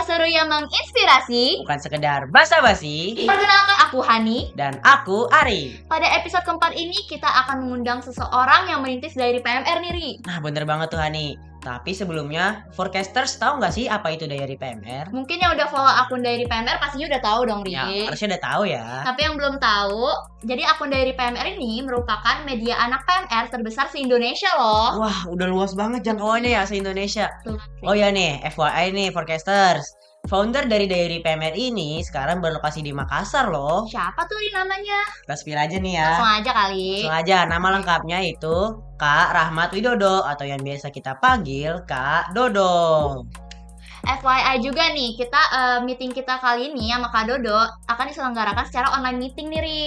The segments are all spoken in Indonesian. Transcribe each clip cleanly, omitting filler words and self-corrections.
seru yang menginspirasi. Bukan sekedar basa-basi. Perkenalkan aku Hani. Dan aku Ari. Pada episode keempat ini kita akan mengundang seseorang yang merintis Diary PMR nih, Ri. Nah, bener banget tuh Hani. Tapi sebelumnya, forecasters tahu nggak sih apa itu Diary PMR? Mungkin yang udah follow akun Diary PMR pastinya udah tahu dong, Ri. Ya, harusnya udah tahu ya. Tapi yang belum tahu, jadi akun Diary PMR ini merupakan media anak PMR terbesar se-Indonesia loh. Wah, udah luas banget jangkauannya ya se-Indonesia. Tuh. Oh ya nih, FYI nih forecasters. Founder dari Diary PMR ini sekarang berlokasi di Makassar loh. Siapa tuh Ri namanya? Kita spill aja nih ya. Langsung aja kali. Langsung aja, nama lengkapnya itu Kak Rahmat Widodo atau yang biasa kita panggil Kak Dodo. FYI juga nih, kita meeting kita kali ini sama Kak Dodo akan diselenggarakan secara online meeting nih, Ri.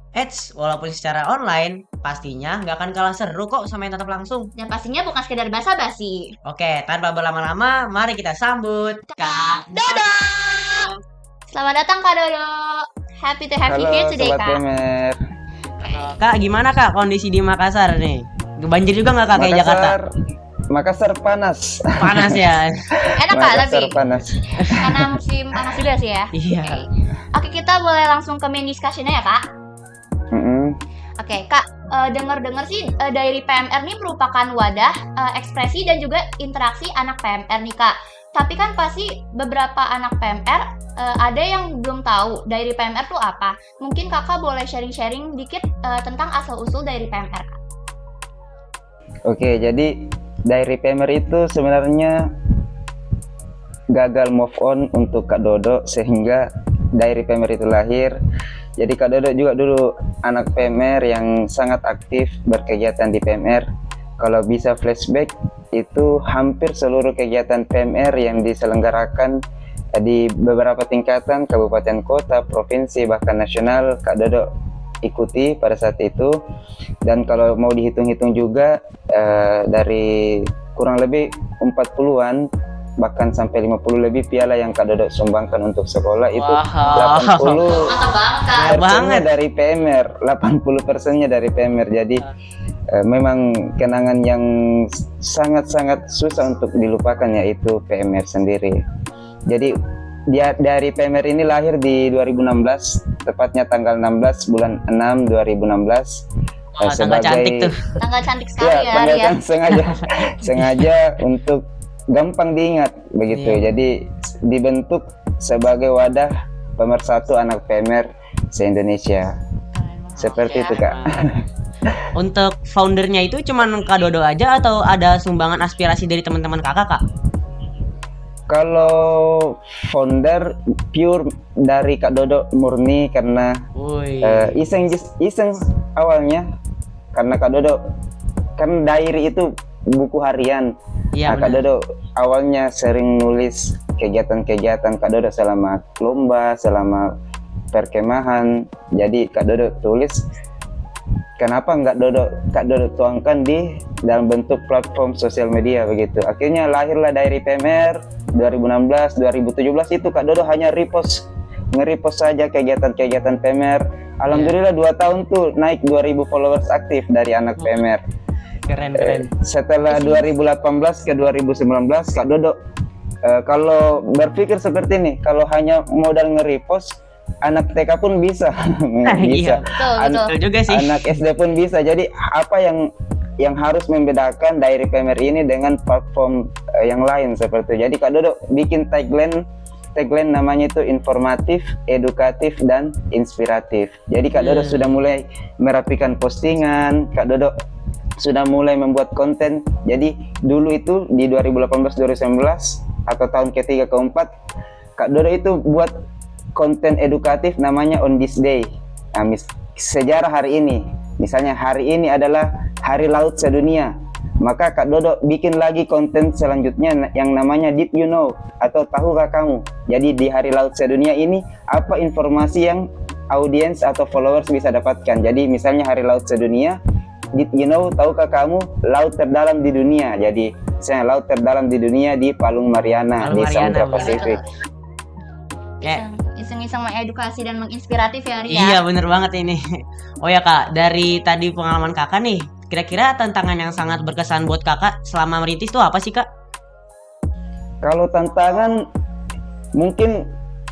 Eits, walaupun secara online, pastinya nggak akan kalah seru kok sama yang tatap langsung. Dan pastinya bukan sekedar basa-basi. Oke, tanpa berlama-lama, mari kita sambut Kak Dodo! Selamat datang Kak Dodo. Happy to have you here today, Sobat Kak. PMR. Kak, gimana Kak kondisi di Makassar nih? Banjir juga nggak Kak kayak Jakarta? Makassar panas. Panas ya? Enak Kak tapi? Makassar panas. Karena musim panas juga sih ya. Iya. Oke, kita boleh langsung ke main discussion-nya ya, Kak? Oke, Kak, dengar-dengar sih Diary PMR ini merupakan wadah ekspresi dan juga interaksi anak PMR nih, Kak. Tapi kan pasti beberapa anak PMR ada yang belum tahu Diary PMR itu apa. Mungkin Kakak boleh sharing-sharing dikit tentang asal-usul Diary PMR, Kak. Oke, jadi Diary PMR itu sebenarnya gagal move on untuk Kak Dodo sehingga Diary PMR itu lahir. Jadi Kak Dodo juga dulu anak PMR yang sangat aktif berkegiatan di PMR. Kalau bisa flashback, itu hampir seluruh kegiatan PMR yang diselenggarakan di beberapa tingkatan, kabupaten, kota, provinsi, bahkan nasional, Kak Dodo ikuti pada saat itu. Dan kalau mau dihitung-hitung juga, dari kurang lebih 40-an bahkan sampai 50 lebih piala yang Kak Dodo sumbangkan untuk sekolah itu. Wow. 80 Mantap banget, Kak. persennya dari PMR, 80%-nya dari PMR. Jadi memang kenangan yang sangat-sangat susah untuk dilupakan, yaitu PMR sendiri. Jadi dari PMR ini lahir di 2016, tepatnya tanggal 16 bulan 6 2016. Tanggal cantik tuh. Tanggal cantik sekali ya, tanggal Ria. sengaja untuk gampang diingat begitu. Iya. Jadi dibentuk sebagai wadah pemersatu anak PMR se-Indonesia. Seperti itu, Kak. Untuk foundernya itu cuman Kak Dodo aja atau ada sumbangan aspirasi dari teman-teman kakak, Kak? Kalau founder pure dari Kak Dodo murni karena iseng awalnya, karena Kak Dodo kan diary itu buku harian. Iya, Kak Dodo awalnya sering nulis kegiatan-kegiatan Kak Dodo selama lomba, selama perkemahan. Jadi Kak Dodo tulis, kenapa Kak Dodo tuangkan di dalam bentuk platform sosial media begitu. Akhirnya lahirlah Diary PMR 2016, 2017 itu Kak Dodo hanya nge-repost saja kegiatan-kegiatan PMR. Alhamdulillah 2 tahun tuh naik 2000 followers aktif dari anak PMR. Keren. Setelah 2018 ke 2019 Kak Dodo kalau berpikir seperti ini, kalau hanya modal nge-repost, anak TK pun bisa. Iya, Betul. betul juga sih. Anak SD pun bisa. Jadi apa yang harus membedakan Diary PMR ini dengan platform yang lain seperti itu. Jadi Kak Dodo bikin tagline namanya itu informatif, edukatif, dan inspiratif. Jadi Kak Dodo sudah mulai merapikan postingan, Kak Dodo sudah mulai membuat konten. Jadi dulu itu di 2018-2019 atau tahun ketiga keempat, Kak Dodo itu buat konten edukatif namanya On This Day. Nah, sejarah hari ini. Misalnya hari ini adalah Hari Laut Sedunia. Maka Kak Dodo bikin lagi konten selanjutnya yang namanya Did You Know atau Tahukah Kamu. Jadi di Hari Laut Sedunia ini apa informasi yang audiens atau followers bisa dapatkan. Jadi misalnya Hari Laut Sedunia, Did You Know, tahukah kamu laut terdalam di dunia. Jadi misalnya laut terdalam di dunia di Palung Mariana, di Samudra Pasifik. Iseng-iseng mengedukasi dan menginspiratif ya, Ria. Iya, bener banget ini. Oh ya Kak, dari tadi pengalaman kakak nih, kira-kira tantangan yang sangat berkesan buat kakak selama merintis itu apa sih, Kak? Kalau tantangan mungkin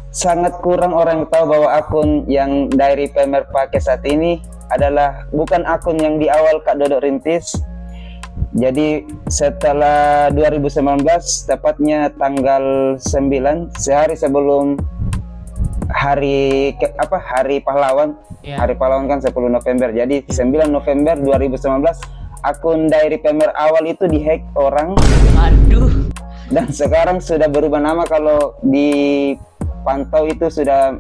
sangat kurang orang yang tahu bahwa akun yang Diary PMR pakai saat ini adalah bukan akun yang di awal Kak Dodo rintis. Jadi setelah 2019, tepatnya tanggal 9, sehari sebelum hari pahlawan. Iya. Hari pahlawan kan 10 November. Jadi 9 November 2019 akun Diary PMR awal itu dihack orang Aduh. dan sekarang sudah berubah nama. Kalau dipantau itu sudah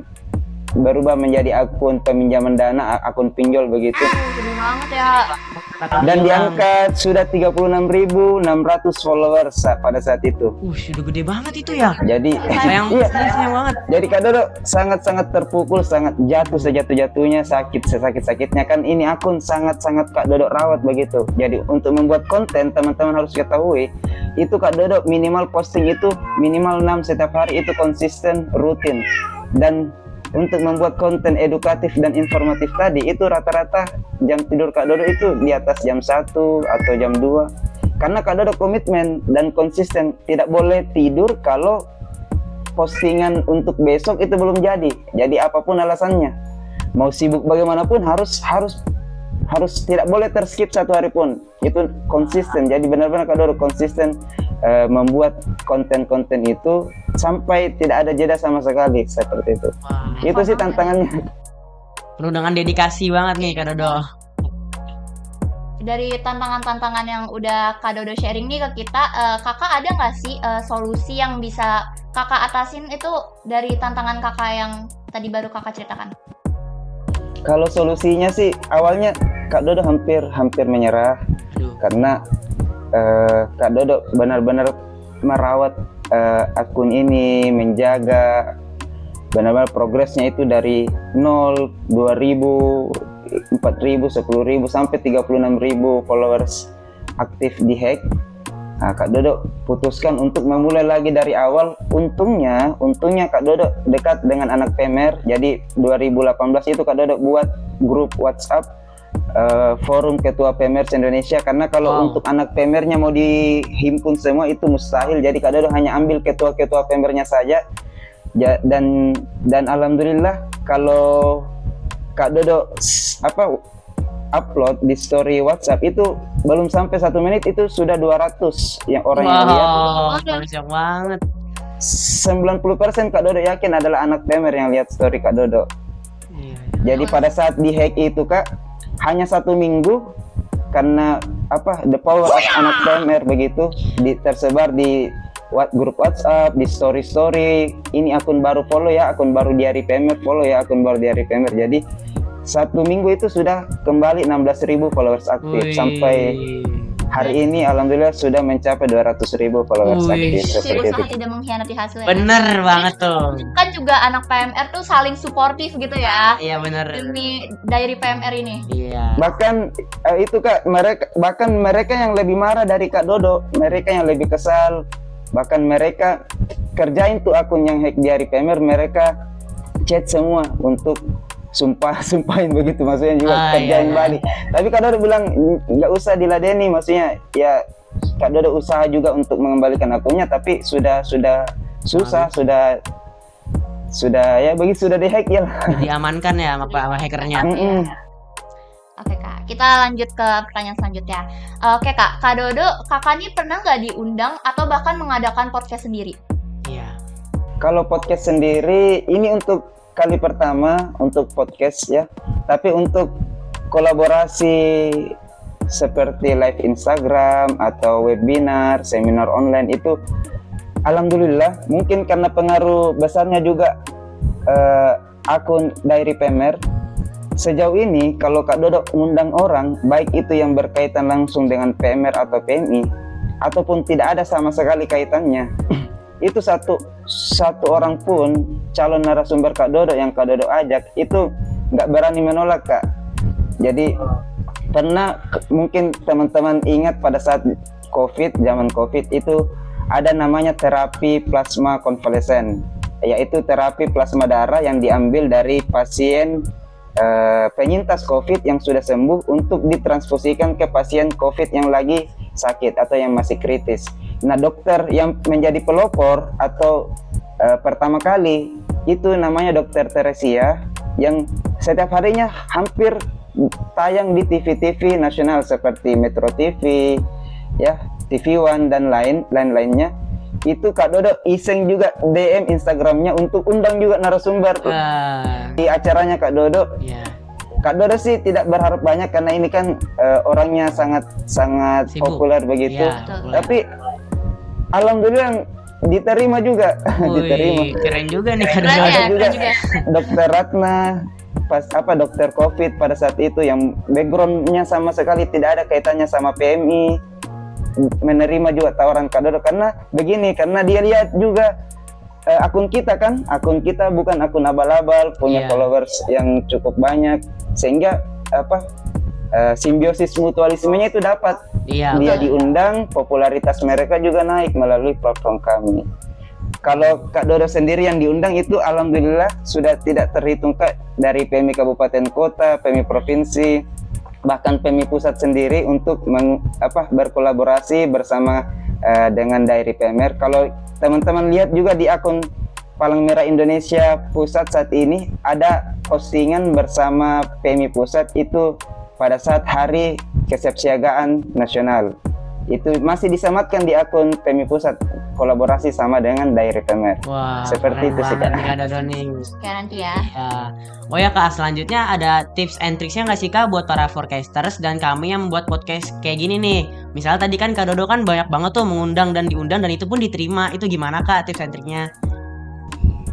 berubah menjadi akun peminjaman dana, akun pinjol begitu. Sedih banget ya. Dan diangkat sudah 36.600 followers pada saat itu. Sudah gede banget itu ya. Jadi Sayang, iya. sayang banget. Jadi Kak Dodo sangat-sangat terpukul, sangat jatuh sejatuh-jatuhnya, sakit-sakitnya kan ini akun sangat-sangat Kak Dodo rawat begitu. Jadi untuk membuat konten teman-teman harus ketahui itu Kak Dodo minimal posting itu minimal 6 setiap hari, itu konsisten rutin. Dan untuk membuat konten edukatif dan informatif tadi itu rata-rata jam tidur Kak Dodo itu di atas jam 1 atau jam 2. Karena Kak Dodo komitmen dan konsisten, tidak boleh tidur kalau postingan untuk besok itu belum jadi. Jadi apapun alasannya, mau sibuk bagaimanapun harus tidak boleh terskip satu hari pun. Itu konsisten. Jadi benar-benar Kak Dodo konsisten membuat konten-konten itu sampai tidak ada jeda sama sekali, seperti itu. Wah, Itu sih tantangannya. penuh dengan dedikasi banget nih Kak Dodo. Dari tantangan-tantangan yang udah Kak Dodo sharing nih ke kita, kakak ada nggak sih solusi yang bisa kakak atasin itu dari tantangan kakak yang tadi baru kakak ceritakan? Kalau solusinya sih awalnya Kak Dodo hampir menyerah. Aduh. Karena Kak Dodo benar-benar merawat akun ini, menjaga benar-benar progresnya itu dari 0, 2000, 4000, 10.000 sampai 36.000 followers aktif di hack. Nah, Kak Dodo putuskan untuk memulai lagi dari awal. Untungnya Kak Dodo dekat dengan anak PMR. Jadi 2018 itu Kak Dodo buat grup WhatsApp forum ketua PMR Indonesia, karena kalau untuk anak PMR-nya mau dihimpun semua itu mustahil. Jadi Kak Dodo hanya ambil ketua-ketua PMR-nya saja. Dan alhamdulillah kalau Kak Dodo upload di story WhatsApp itu belum sampai 1 menit itu sudah 200 yang orang yang lihat. Banyak banget. 90% Kak Dodo yakin adalah anak PMR yang lihat story Kak Dodo. Iya. Jadi pada saat di hack itu Kak, hanya 1 minggu, karena the power of anak PMR begitu tersebar di grup WhatsApp, di story. Ini akun baru follow ya, akun baru Diary PMR follow ya, akun baru Diary PMR. Jadi 1 minggu itu sudah kembali 16.000 followers aktif. Wih. Sampai hari ini alhamdulillah sudah mencapai 200.000 followers Wih. aktif. Seperti itu. Usaha tidak mengkhianati hasil ya. Bener banget tuh. Kan juga anak PMR tuh saling suportif gitu ya. Iya bener. Demi Diary PMR ini. Iya. Bahkan itu Kak, mereka yang lebih marah dari Kak Dodo, mereka yang lebih kesal. Bahkan mereka kerjain tuh akun yang hack Diary PMR, mereka chat semua untuk sumpahin begitu, maksudnya juga kerjain balik. Tapi Kak Dodo bilang nggak usah diladeni, maksudnya ya Kak Dodo usaha juga untuk mengembalikan akunnya, tapi sudah susah, sudah ya begitu, sudah dihack ya. Diamankan ya sama hackernya. Oke Kak, kita lanjut ke pertanyaan selanjutnya. Oke Kak Dodo, kakak nih pernah nggak diundang atau bahkan mengadakan podcast sendiri? Iya. Kalau podcast sendiri ini untuk kali pertama untuk podcast ya. Tapi untuk kolaborasi seperti live Instagram atau webinar, seminar online itu alhamdulillah, mungkin karena pengaruh besarnya juga akun Diary PMR. Sejauh ini kalau Kak Dodo mengundang orang, baik itu yang berkaitan langsung dengan PMR atau PMI ataupun tidak ada sama sekali kaitannya, itu satu orang pun calon narasumber Kak Dodo yang Kak Dodo ajak itu nggak berani menolak Kak. Jadi pernah mungkin teman-teman ingat pada saat zaman COVID itu ada namanya terapi plasma konvalesen, yaitu terapi plasma darah yang diambil dari pasien penyintas COVID yang sudah sembuh untuk ditransfusikan ke pasien COVID yang lagi sakit atau yang masih kritis. Nah, dokter yang menjadi pelopor atau pertama kali itu namanya Dokter Teresia yang setiap harinya hampir tayang di TV-TV nasional seperti Metro TV, ya, TV One dan lain-lainnya. Itu Kak Dodo iseng juga DM Instagramnya untuk undang juga narasumber di acaranya Kak Dodo. Kak Dodo sih tidak berharap banyak karena ini kan orangnya sangat populer begitu. Tapi alhamdulillah diterima juga. Diterima. Keren juga nih Kak Keren Dodo. ya, juga keren juga. Dokter Ratna dokter COVID pada saat itu yang backgroundnya sama sekali tidak ada kaitannya sama PMI, menerima juga tawaran Kak Dodo karena begini, karena dia lihat juga akun kita bukan akun abal-abal, punya followers yang cukup banyak, sehingga simbiosis mutualismenya itu dapat. Dia diundang, popularitas mereka juga naik melalui platform kami. Kalau Kak Dodo sendiri yang diundang itu alhamdulillah sudah tidak terhitung Kak, dari PMI Kabupaten Kota, PMI Provinsi, bahkan PMI Pusat sendiri untuk berkolaborasi bersama dengan Diary PMR. Kalau teman-teman lihat juga di akun Palang Merah Indonesia Pusat saat ini ada postingan bersama PMI Pusat itu pada saat Hari Kesiapsiagaan Nasional. Itu masih disematkan di akun PMI Pusat, kolaborasi sama dengan Diary PMR. Wah, seperti itu sih Kak. Kak Dodo nih. Keren ya. Oh ya Kak, selanjutnya ada tips and tricksnya nggak sih Kak buat para forecasters dan kami yang membuat podcast kayak gini nih. Misalnya tadi kan Kak Dodo kan banyak banget tuh mengundang dan diundang dan itu pun diterima. Itu gimana Kak tips and triknya?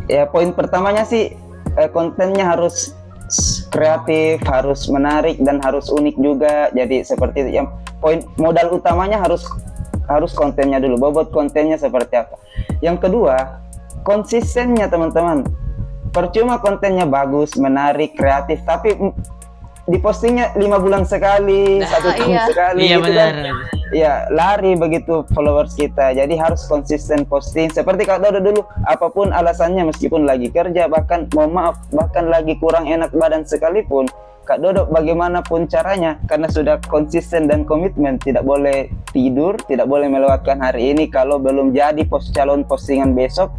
Ya, poin pertamanya sih kontennya harus kreatif, harus menarik dan harus unik juga. Jadi seperti itu. Yang poin modal utamanya harus kontennya dulu. Bobot kontennya seperti apa. Yang kedua, konsistennya teman-teman. Percuma kontennya bagus, menarik, kreatif, tapi dipostingnya 5 bulan sekali, 1 tahun sekali, Iya gitu benar. kan. Ya, lari begitu followers kita. Jadi harus konsisten posting. Seperti Kak Dodo dulu, apapun alasannya, meskipun lagi kerja, bahkan lagi kurang enak badan sekalipun, Kak Dodo bagaimanapun caranya, karena sudah konsisten dan komitmen, tidak boleh tidur, tidak boleh melewatkan hari ini. Kalau belum jadi calon postingan besok,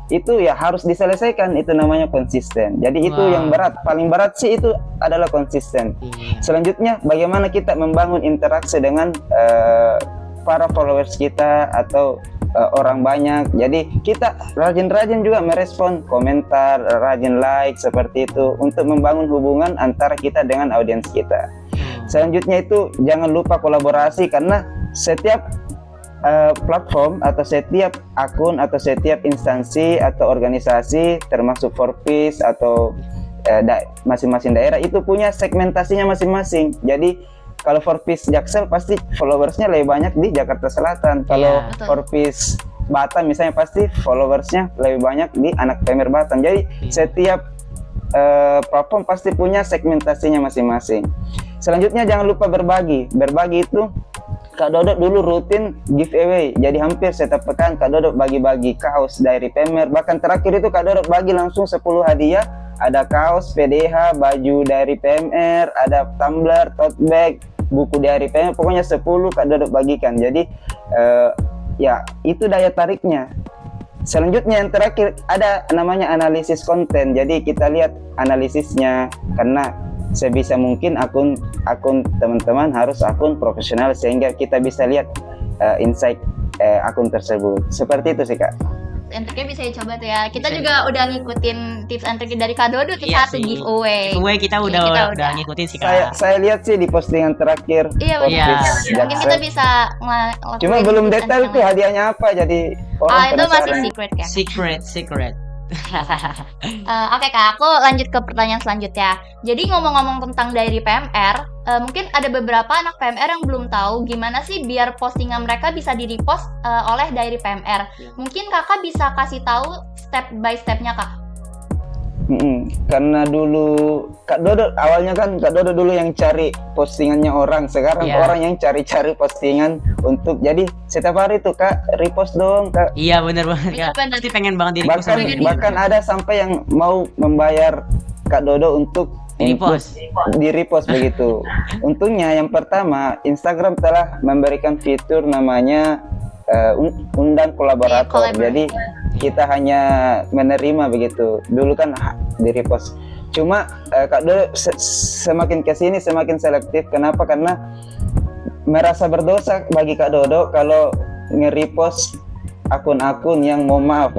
itu ya harus diselesaikan. Itu namanya konsisten. Jadi itu yang berat, paling berat sih itu adalah konsisten. Selanjutnya bagaimana kita membangun interaksi dengan para followers kita atau orang banyak. Jadi kita rajin-rajin juga merespon komentar, rajin like seperti itu untuk membangun hubungan antara kita dengan audiens kita. Selanjutnya itu jangan lupa kolaborasi, karena setiap platform atau setiap akun atau setiap instansi atau organisasi termasuk Forpeace atau masing-masing daerah itu punya segmentasinya masing-masing. Jadi kalau Forpeace Jaksel pasti followersnya lebih banyak di Jakarta Selatan. Kalau Forpeace Batam misalnya pasti followersnya lebih banyak di anak PMR Batam. Jadi setiap platform pasti punya segmentasinya masing-masing. Selanjutnya jangan lupa berbagi. Berbagi itu Kak Dodo dulu rutin giveaway. Jadi hampir setiap pekan Kak Dodo bagi-bagi kaos Diary PMR. Bahkan terakhir itu Kak Dodo bagi langsung 10 hadiah. Ada kaos PDH, baju Diary PMR, ada tumbler, tote bag, buku Diary PMR. Pokoknya 10 Kak Dodo bagikan. Jadi ya itu daya tariknya. Selanjutnya yang terakhir ada namanya analisis konten. Jadi kita lihat analisisnya, karena sebisa mungkin akun teman-teman harus akun profesional sehingga kita bisa lihat insight akun tersebut. Seperti itu sih Kak. And triknya bisa dicoba tuh ya. Kita juga udah ngikutin tips and trik dari Kak Dodo tuh satu giveaway. Giveaway kita udah ngikutin sih Kak. Saya lihat sih di postingan terakhir. Iya benar. Mungkin kita bisa cuma belum detail tuh hadiahnya apa, jadi orang itu masih penasaran. secret kan. Secret. Oke Kak, aku lanjut ke pertanyaan selanjutnya. Jadi ngomong-ngomong tentang Diary PMR, mungkin ada beberapa anak PMR yang belum tahu gimana sih biar postingan mereka bisa di-repost oleh Diary PMR. Mungkin Kakak bisa kasih tahu step by stepnya Kak. Karena dulu Kak Dodo awalnya kan Kak Dodo dulu yang cari postingannya orang, sekarang orang yang cari-cari postingan untuk, jadi setiap hari tuh Kak repost dong Kak. Iya benar banget Kak. Pasti pengen banget di repost. Bahkan ada sampai yang mau membayar Kak Dodo untuk di repost begitu. Untungnya yang pertama Instagram telah memberikan fitur namanya undang kolaborator. Jadi kita hanya menerima begitu. Dulu kan di repost. Cuma Kak Dodo semakin kesini semakin selektif. Kenapa? Karena merasa berdosa bagi Kak Dodo kalau nge-repost akun-akun yang mohon maaf.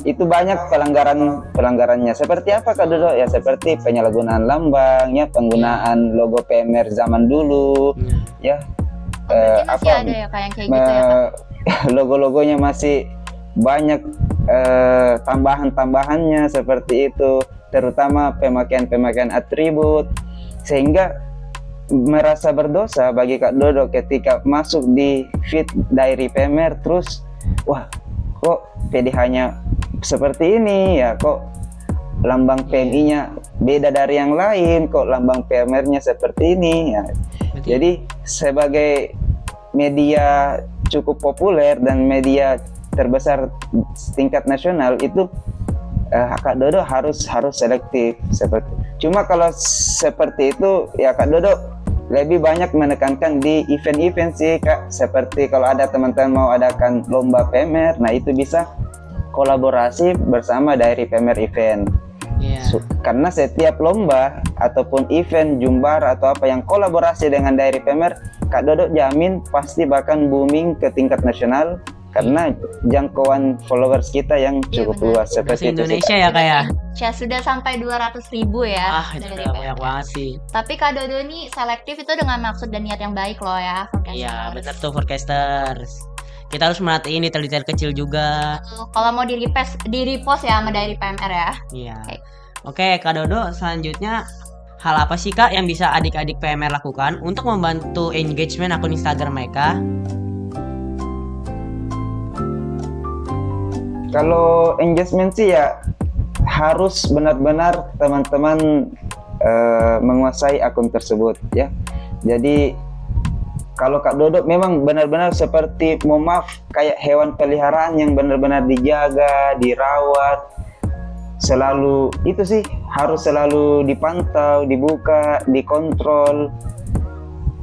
Itu banyak pelanggarannya. Seperti apa Kak Dodo? Ya seperti penyalahgunaan lambang, ya penggunaan logo PMR zaman dulu, ya. Berarti masih ada ya kayak gitu ya Kak? Logo-logonya masih banyak tambahannya seperti itu, terutama pemakaian atribut, sehingga merasa berdosa bagi Kak Dodo ketika masuk di feed diary PMR terus wah kok PDH-nya seperti ini ya, kok lambang PMI-nya beda dari yang lain, kok lambang PMR-nya seperti ini ya. Jadi sebagai media cukup populer dan media terbesar tingkat nasional itu Kak Dodo harus selektif seperti. Cuma kalau seperti itu ya Kak Dodo lebih banyak menekankan di event-event sih Kak. Seperti kalau ada teman-teman mau adakan lomba PMR, nah itu bisa kolaborasi bersama dari PMR event. Karena setiap lomba ataupun event jumbar atau apa yang kolaborasi dengan daerah PMR, Kak Dodo jamin pasti bahkan booming ke tingkat nasional karena jangkauan followers kita yang cukup luas seperti itu. Indonesia ya Kak ya? Ya sudah sampai 200.000 ya. Itu udah banyak banget sih. Tapi Kak Dodo ini selektif itu dengan maksud dan niat yang baik loh ya. Iya benar tuh forecasters. Kita harus merhatiin detail-detail kecil juga. Kalau mau di repost ya sama dari PMR ya. Iya. Oke Kak Dodo, selanjutnya hal apa sih Kak yang bisa adik-adik PMR lakukan untuk membantu engagement akun Instagram mereka? Kalau engagement sih ya harus benar-benar teman-teman menguasai akun tersebut ya. Jadi kalau Kak Dodo memang benar-benar seperti maaf kayak hewan peliharaan yang benar-benar dijaga, dirawat, selalu itu sih harus selalu dipantau, dibuka, dikontrol,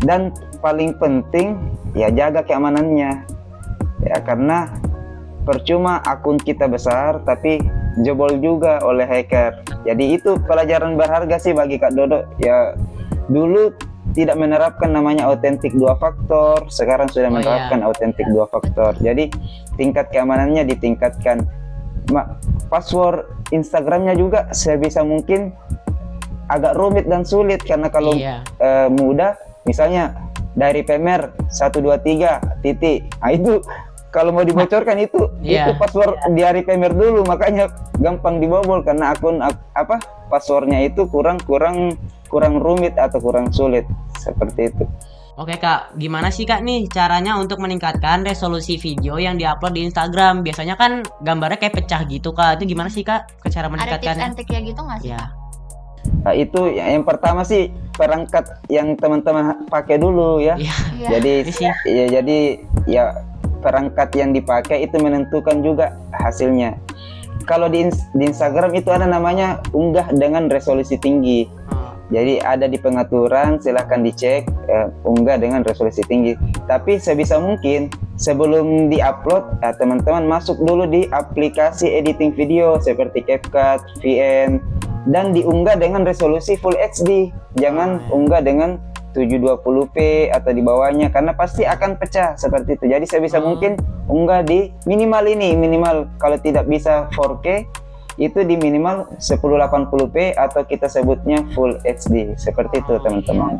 dan paling penting ya jaga keamanannya ya, karena percuma akun kita besar tapi jebol juga oleh hacker. Jadi itu pelajaran berharga sih bagi Kak Dodo ya. Dulu tidak menerapkan namanya autentik 2 faktor, sekarang sudah menerapkan autentik 2 faktor. Jadi tingkat keamanannya ditingkatkan. Password Instagramnya juga sebisa mungkin agak rumit dan sulit, karena kalau mudah misalnya dari PMR 123 titik, nah itu kalau mau dibocorkan itu password dari PMR dulu, makanya gampang dibobol karena akun passwordnya itu kurang rumit atau kurang sulit seperti itu. Oke Kak, gimana sih Kak nih caranya untuk meningkatkan resolusi video yang diupload di Instagram? Biasanya kan gambarnya kayak pecah gitu Kak, itu gimana sih Kak cara meningkatkannya? Ada tips and trick ya gitu nggak sih? Ya. Nah, itu yang pertama sih perangkat yang teman-teman pakai dulu ya. Jadi perangkat yang dipakai itu menentukan juga hasilnya. Kalau di Instagram itu ada namanya unggah dengan resolusi tinggi. Jadi ada di pengaturan, silahkan dicek unggah dengan resolusi tinggi. Tapi sebisa mungkin sebelum diupload, teman-teman masuk dulu di aplikasi editing video seperti CapCut, VN, dan diunggah dengan resolusi Full HD. Jangan unggah dengan 720p atau di bawahnya, karena pasti akan pecah seperti itu. Jadi sebisa mungkin unggah di minimal kalau tidak bisa 4K itu di minimal 1080p atau kita sebutnya Full HD seperti itu teman-teman.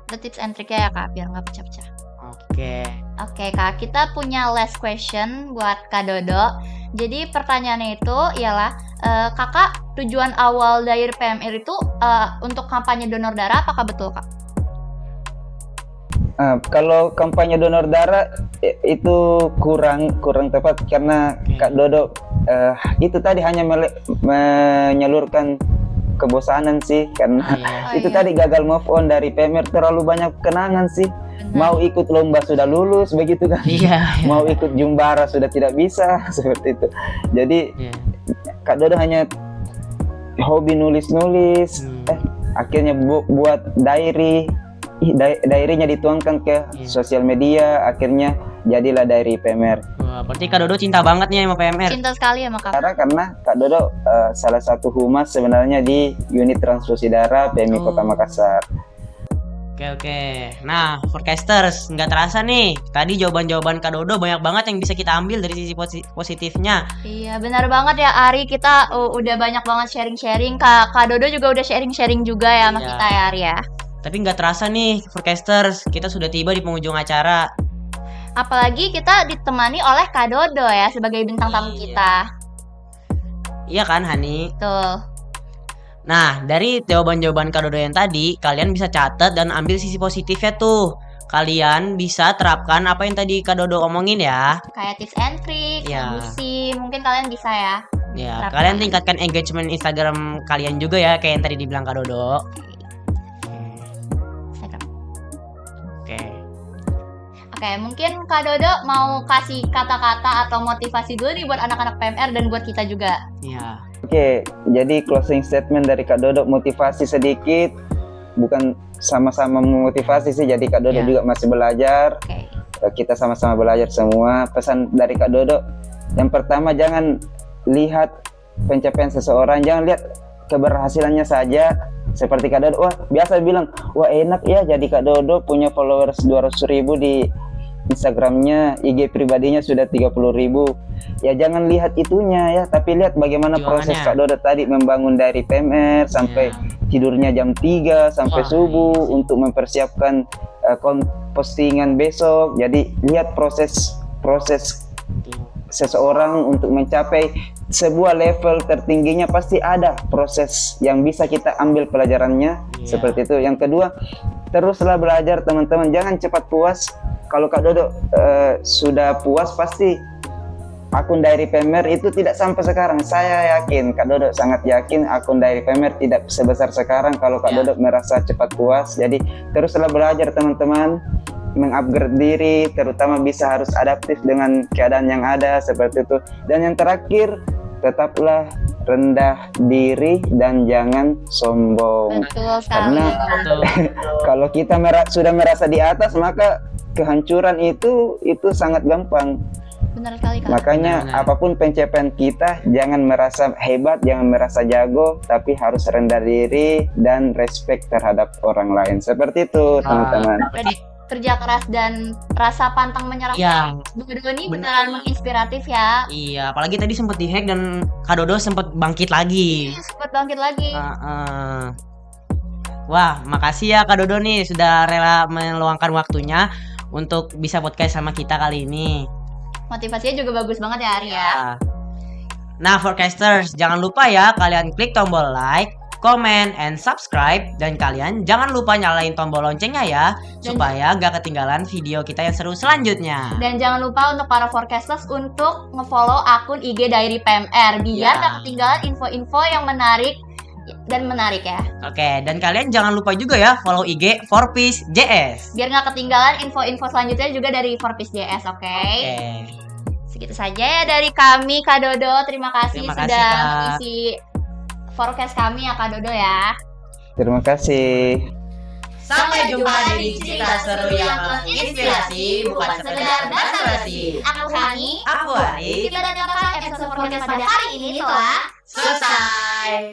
Itu tips and trick ya Kak biar nggak pecah-pecah. Oke Kak, kita punya last question buat Kak Dodo. Jadi pertanyaannya itu ialah Kakak, tujuan awal dari PMR itu untuk kampanye donor darah, apakah betul Kak? Kalau kampanye donor darah itu kurang tepat karena Kak Dodo itu tadi hanya menyalurkan kebosanan sih, karena tadi gagal move on dari PMR, terlalu banyak kenangan sih. Mau ikut lomba sudah lulus begitu kan, mau ikut jumbara sudah tidak bisa seperti itu. Jadi Kak Dodo hanya hobi nulis, akhirnya buat diary-nya dituangkan ke sosial media, akhirnya jadilah diary PMR. Wah, berarti Kak Dodo cinta banget nih sama PMR. Cinta sekali sama Kak. Karena Kak Dodo salah satu humas sebenarnya di unit transfusi darah PMI Kota Makassar. Oke. Nah, forecasters, nggak terasa nih. Tadi jawaban-jawaban Kak Dodo banyak banget yang bisa kita ambil dari sisi positifnya. Iya, benar banget ya Ari. Kita udah banyak banget sharing-sharing. Kak Dodo juga udah sharing-sharing juga ya sama Iya. kita ya Ari ya. Tapi nggak terasa nih, forecasters, kita sudah tiba di penghujung acara. Apalagi kita ditemani oleh Kak Dodo ya sebagai bintang tamu Iya. kita. Iya kan, Hani? Tuh. Nah, dari jawaban-jawaban Kak Dodo yang tadi, kalian bisa catat dan ambil sisi positifnya tuh. Kalian bisa terapkan apa yang tadi Kak Dodo omongin ya. Kayak tips and tricks, Iya. solusi, mungkin kalian bisa ya. Ya, Terapkan. kalian tingkatkan engagement Instagram kalian juga ya, kayak yang tadi dibilang Kak Dodo. Instagram. Oke. Oke, mungkin Kak Dodo mau kasih kata-kata atau motivasi dulu nih buat anak-anak PMR dan buat kita juga. Ya. Oke, jadi closing statement dari Kak Dodo, motivasi sedikit, bukan sama-sama memotivasi sih, jadi Kak Dodo Ya. juga masih belajar, Oke. kita sama-sama belajar semua. Pesan dari Kak Dodo, yang pertama jangan lihat pencapaian seseorang, jangan lihat keberhasilannya saja. Seperti Kak Dodo, wah biasa bilang, wah enak ya jadi Kak Dodo punya followers 200.000 di Instagramnya, IG pribadinya sudah 30.000. Ya jangan lihat itunya ya, tapi lihat bagaimana proses Perjuangannya. Kak Dodo tadi membangun dari PMR sampai tidurnya jam 3 sampai Wah, subuh iya. untuk mempersiapkan postingan besok. Jadi lihat proses seseorang untuk mencapai sebuah level tertingginya, pasti ada proses yang bisa kita ambil pelajarannya. Iya. Seperti itu. Yang kedua, teruslah belajar teman-teman, jangan cepat puas. Kalau Kak Dodo sudah puas, pasti akun Diary PMR itu tidak sampai sekarang. Saya yakin, Kak Dodo sangat yakin akun Diary PMR tidak sebesar sekarang kalau Kak Ya. Dodo merasa cepat puas. Jadi teruslah belajar teman-teman, mengupgrade diri, terutama bisa harus adaptif dengan keadaan yang ada seperti itu. Dan yang terakhir, tetaplah rendah diri dan jangan sombong. Betul sekali. Karena Betul. kalau kita sudah merasa di atas, maka kehancuran itu sangat gampang. Benar sekali Kak. Makanya Benar. apapun pencapaian kita, jangan merasa hebat, jangan merasa jago, tapi harus rendah diri dan respect terhadap orang lain. Seperti itu teman-teman. Jadi kerja keras dan rasa pantang menyerah. Ya, Dodo ini Benar. beneran menginspiratif ya. iya, apalagi tadi sempat dihack dan Kak Dodo sempat bangkit lagi. Sempat bangkit lagi. Wah, makasih ya Kak Dodo nih sudah rela meluangkan waktunya untuk bisa podcast sama kita kali ini. Motivasinya juga bagus banget ya Ari ya. Ya. Nah, forecasters, jangan lupa ya kalian klik tombol like, comment, and subscribe, dan kalian jangan lupa nyalain tombol loncengnya ya, supaya gak ketinggalan video kita yang seru selanjutnya. Dan jangan lupa untuk para forecasters untuk ngefollow akun IG Diary PMR biar Ya. gak ketinggalan info-info yang menarik ya. Oke, dan kalian jangan lupa juga ya follow IG Forpiece JS. Biar gak ketinggalan info-info selanjutnya juga dari Forpiece JS, oke? Oke. Segitu saja ya dari kami Kak Dodo. Terima kasih Terima kasih, sudah Kak. mengisi forecast kami ya Kak Dodo ya. Terima kasih. Sampai jumpa di cerita seru yang menginspirasi, bukan sekedar basa-basi. Aku Hani. Aku Ari. Kita dapat episode podcast pada hari ini telah Selesai.